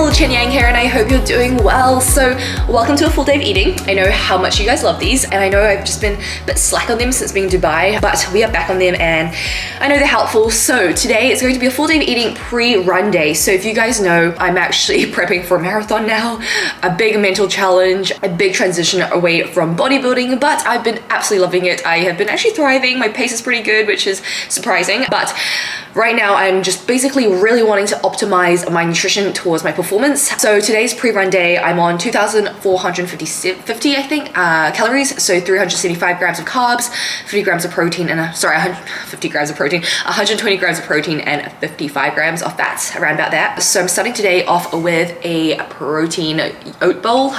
people, Chen Yang here, and I hope you're doing well. So welcome to a full day of eating. I know how much you guys love these, and I know I've just been a bit slack on them since being in Dubai, but we are back on them and I know they're helpful. So today is going to be a full day of eating pre-run day. So if you guys know, I'm actually prepping for a marathon now, a big mental challenge, a big transition away from bodybuilding, but I've been absolutely loving it. I have been actually thriving. My pace is pretty good, which is surprising, but right now I'm just basically really wanting to optimize my nutrition towards my performance. So today's pre-run day, I'm on 2,450 I think calories, so 375 grams of carbs, 50 grams of protein, and 50 grams of protein, 120 grams of protein, and 55 grams of fats, around about that. So I'm starting today off with a protein oats bowl,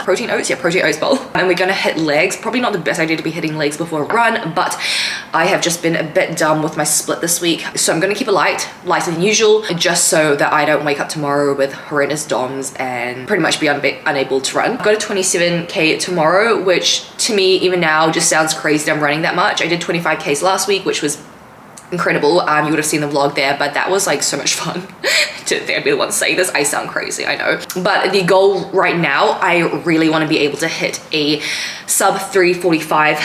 and we're gonna hit legs. Probably not the best idea to be hitting legs before a run, but I have just been a bit dumb with my split this week, so I'm gonna keep it lighter than usual, just so that I don't wake up tomorrow with horrendous DOMs and pretty much be unable to run. I've got a 27k tomorrow, which to me even now just sounds crazy that I'm running that much. I did 25ks last week, which was incredible. You would have seen the vlog there, but that was like so much fun. To be the one to say this, I sound crazy, I know. But the goal right now, I really want to be able to hit a sub 345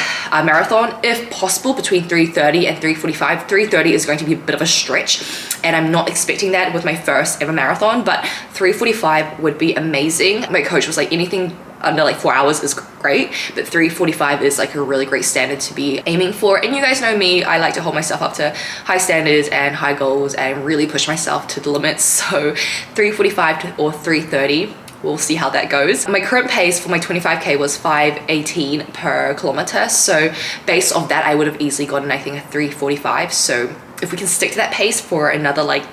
marathon, if possible, between 3:30 and 3:45. 3:30 is going to be a bit of a stretch, and I'm not expecting that with my first ever marathon, but 3:45 would be amazing. My coach was like, anything under like 4 hours is great, but 3:45 is like a really great standard to be aiming for. And you guys know me, I like to hold myself up to high standards and high goals and really push myself to the limits. So 3:45 or 3:30, we'll see how that goes. My current pace for my 25k was 5:18 per kilometer, so based off that I would have easily gotten, I think, a 3:45. So if we can stick to that pace for another like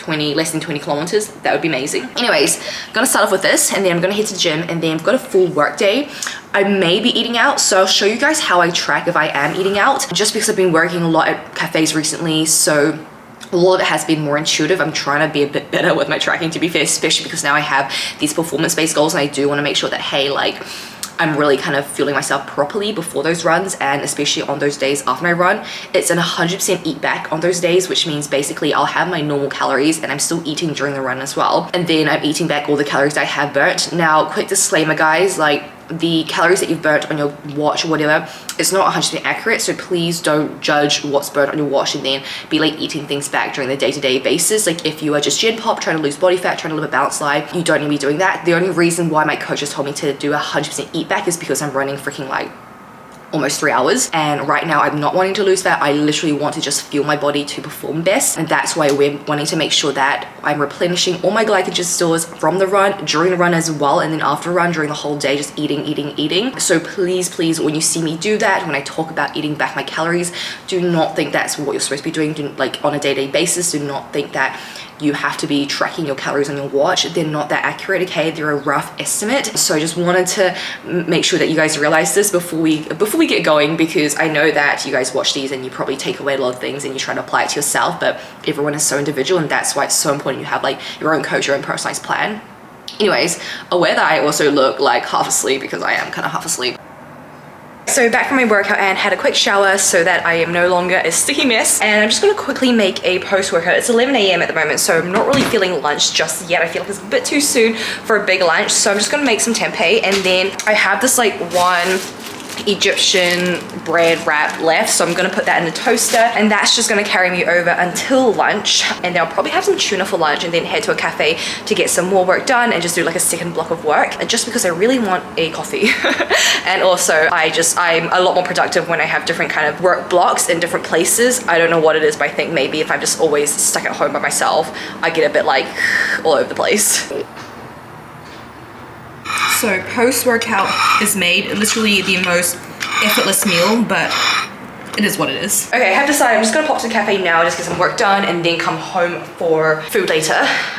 less than 20 kilometers, that would be amazing. Anyways, I'm gonna start off with this, and then I'm gonna head to the gym, and then I've got a full work day. I may be eating out, so I'll show you guys how I track if I am eating out, just because I've been working a lot at cafes recently, so a lot of it has been more intuitive. I'm trying to be a bit better with my tracking, to be fair, especially because now I have these performance-based goals, and I do want to make sure that, hey, like, I'm really kind of fueling myself properly before those runs, and especially on those days after my run. It's an 100% eat back on those days, which means basically I'll have my normal calories and I'm still eating during the run as well. And then I'm eating back all the calories I have burnt. Now, quick disclaimer, guys, like, the calories that you've burnt on your watch or whatever, it's not 100% accurate, so please don't judge what's burnt on your watch and then be like eating things back during the day-to-day basis. Like, if you are just gen pop, trying to lose body fat, trying to live a balanced life, you don't need to be doing that. The only reason why my coach has told me to do 100% eat back is because I'm running freaking like almost 3 hours, and right now I'm not wanting to lose fat. I literally want to just fuel my body to perform best, and that's why we're wanting to make sure that I'm replenishing all my glycogen stores from the run, during the run as well, and then after run, during the whole day, just eating. So please, when you see me do that, when I talk about eating back my calories, do not think that's what you're supposed to be doing. Like, on a day-to-day basis, do not think that you have to be tracking your calories on your watch. They're not that accurate, okay? They're a rough estimate. So I just wanted to make sure that you guys realize this before we get going, because I know that you guys watch these and you probably take away a lot of things and you try to apply it to yourself, but everyone is so individual, and that's why it's so important you have like your own coach, your own personalized plan. Anyways, aware that I also look like half asleep, because I am kind of half asleep. So back from my workout and had a quick shower so that I am no longer a sticky mess, and I'm just gonna quickly make a post-workout. It's 11 a.m. at the moment, so I'm not really feeling lunch just yet. I feel like it's a bit too soon for a big lunch, so I'm just gonna make some tempeh, and then I have this like one Egyptian bread wrap left, so I'm gonna put that in the toaster, and that's just gonna carry me over until lunch. And then I'll probably have some tuna for lunch, and then head to a cafe to get some more work done and just do like a second block of work, and just because I really want a coffee. And also I'm a lot more productive when I have different kind of work blocks in different places. I don't know what it is, but I think maybe if I'm just always stuck at home by myself, I get a bit like all over the place. So post-workout is made literally the most effortless meal, but it is what it is. Okay, I have decided I'm just gonna pop to the cafe now, just get some work done, and then come home for food later.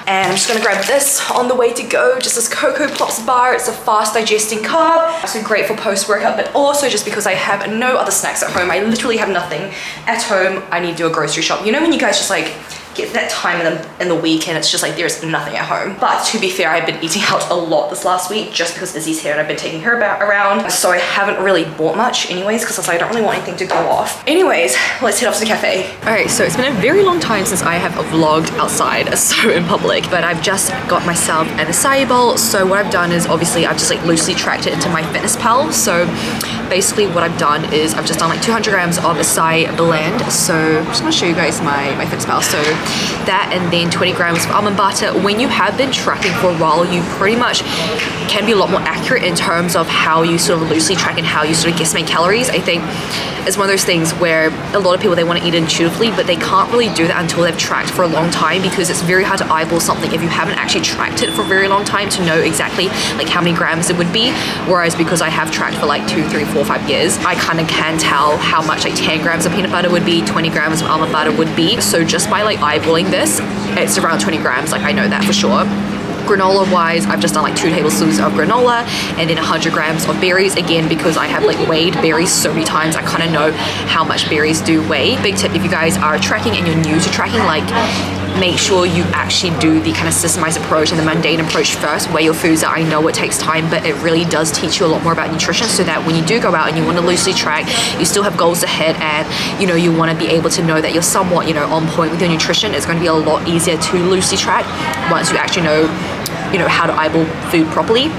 And I'm just gonna grab this on the way to go, just this Cocoa Pops bar. It's a fast digesting carb, so great for post-workout, but also just because I have no other snacks at home. I literally have nothing at home. I need to do a grocery shop. You know when you guys just like get to that time in the week and it's just like there's nothing at home. But to be fair, I've been eating out a lot this last week just because Izzy's here and I've been taking her around. So I haven't really bought much anyways because I don't really want anything to go off. Anyways, let's head off to the cafe. Alright, so it's been a very long time since I have vlogged outside, so in public, but I've just got myself an acai bowl. So what I've done is obviously I've just like loosely tracked it into my fitness pal. So basically what I've done is I've just done like 200 grams of acai blend. So I'm just gonna show you guys my fitness pal. So that, and then 20 grams of almond butter. When you have been tracking for a while, you pretty much can be a lot more accurate in terms of how you sort of loosely track and how you sort of guesstimate calories. I think it's one of those things where a lot of people, they want to eat intuitively, but they can't really do that until they've tracked for a long time, because it's very hard to eyeball something if you haven't actually tracked it for a very long time to know exactly like how many grams it would be. Whereas because I have tracked for like 2, 3, 4, 5 years, I kind of can tell how much like 10 grams of peanut butter would be, 20 grams of almond butter would be. So just by like eyeballing this, it's around 20 grams, like I know that for sure. Granola wise, I've just done like 2 tablespoons of granola and then 100 grams of berries, again because I have like weighed berries so many times, I kind of know how much berries do weigh. Big tip if you guys are tracking and you're new to tracking, like make sure you actually do the kind of systemized approach and the mundane approach first, weigh your foods out. I know it takes time, but it really does teach you a lot more about nutrition, so that when you do go out and you want to loosely track, you still have goals ahead, and you know, you want to be able to know that you're somewhat, you know, on point with your nutrition. It's going to be a lot easier to loosely track once you actually know, you know, how to eyeball food properly.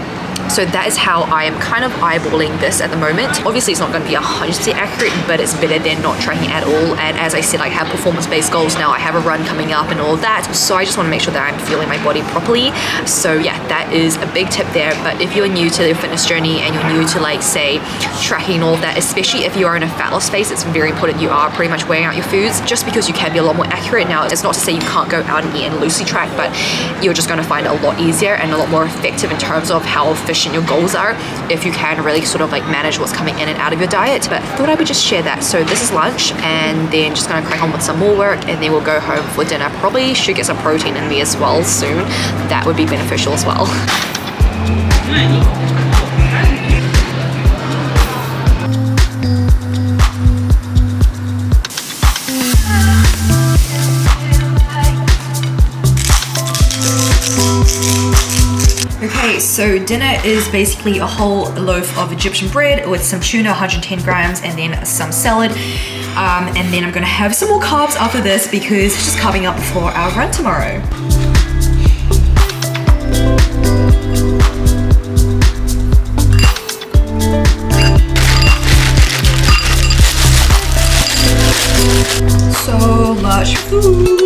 So that is how I am kind of eyeballing this at the moment. Obviously it's not going to be 100% accurate, but it's better than not tracking at all. And as I said, I have performance-based goals now. I have a run coming up and all of that, so I just want to make sure that I'm fueling my body properly. So yeah, that is a big tip there. But if you're new to the fitness journey and you're new to like say tracking and all of that, especially if you are in a fat loss phase, it's very important you are pretty much weighing out your foods, just because you can be a lot more accurate. Now it's not to say you can't go out and eat and loosely track, but you're just going to find it a lot easier and a lot more effective in terms of how efficient your goals are if you can really sort of like manage what's coming in and out of your diet. But I thought I would just share that. So this is lunch, and then just gonna crack on with some more work, and then we'll go home for dinner. Probably should get some protein in me as well soon. That would be beneficial as well. Okay, so dinner is basically a whole loaf of Egyptian bread with some tuna, 110 grams, and then some salad. And then I'm gonna have some more carbs after this because it's just carving up for our run tomorrow. So much food.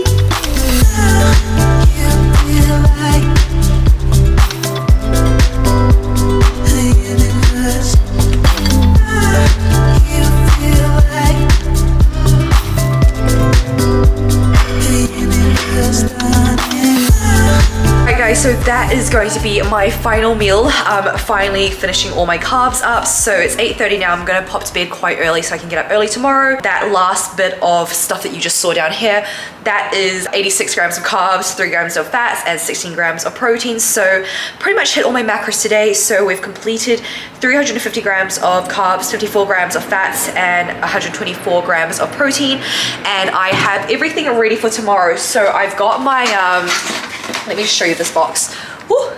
So that is going to be my final meal. Finally finishing all my carbs up. So it's 8:30 now. I'm gonna pop to bed quite early so I can get up early tomorrow. That last bit of stuff that you just saw down here, that is 86 grams of carbs, 3 grams of fats, and 16 grams of protein. So pretty much hit all my macros today. So we've completed 350 grams of carbs, 54 grams of fats, and 124 grams of protein. And I have everything ready for tomorrow. So I've got my, let me show you this box. Woo.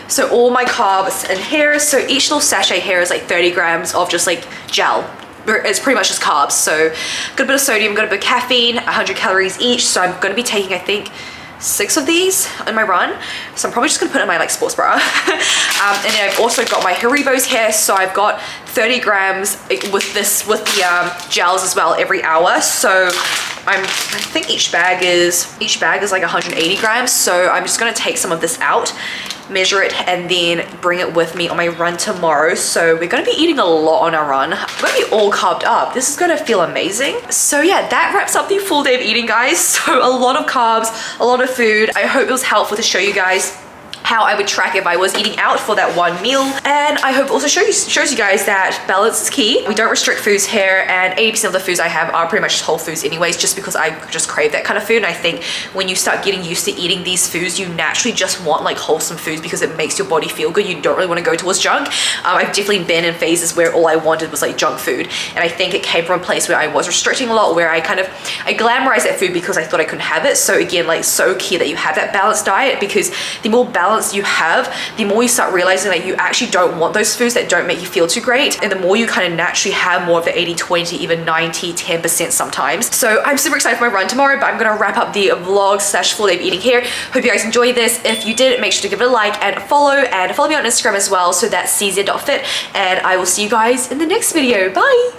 So all my carbs in here. So each little sachet here is like 30 grams of just like gel. It's pretty much just carbs. So got a bit of sodium, got a bit of caffeine, 100 calories each. So I'm gonna be taking, I think, 6 of these in my run. So I'm probably just gonna put it in my like sports bra. And then I've also got my Haribos here. So I've got 30 grams with the gels as well every hour. So I think each bag is like 180 grams. So I'm just gonna take some of this out, measure it, and then bring it with me on my run tomorrow. So we're gonna be eating a lot on our run. We're gonna be all carved up. This is gonna feel amazing. So yeah, that wraps up the full day of eating, guys. So a lot of carbs, a lot of food. I hope it was helpful to show you guys how I would track if I was eating out for that one meal. And I hope also shows you guys that balance is key. We don't restrict foods here, and 80% of the foods I have are pretty much whole foods anyways, just because I just crave that kind of food. And I think when you start getting used to eating these foods, you naturally just want like wholesome foods because it makes your body feel good. You don't really want to go towards junk. I've definitely been in phases where all I wanted was like junk food, and I think it came from a place where I was restricting a lot, where I glamorized that food because I thought I couldn't have it. So again, like, so key that you have that balanced diet, because the more balance you have, the more you start realizing that you actually don't want those foods that don't make you feel too great, and the more you kind of naturally have more of the 80-20, even 90-10% sometimes. So I'm super excited for my run tomorrow, but I'm gonna wrap up the vlog / full day of eating here. Hope you guys enjoyed this. If you did, make sure to give it a like and follow me on Instagram as well, so that's cz.fit, and I will see you guys in the next video. Bye.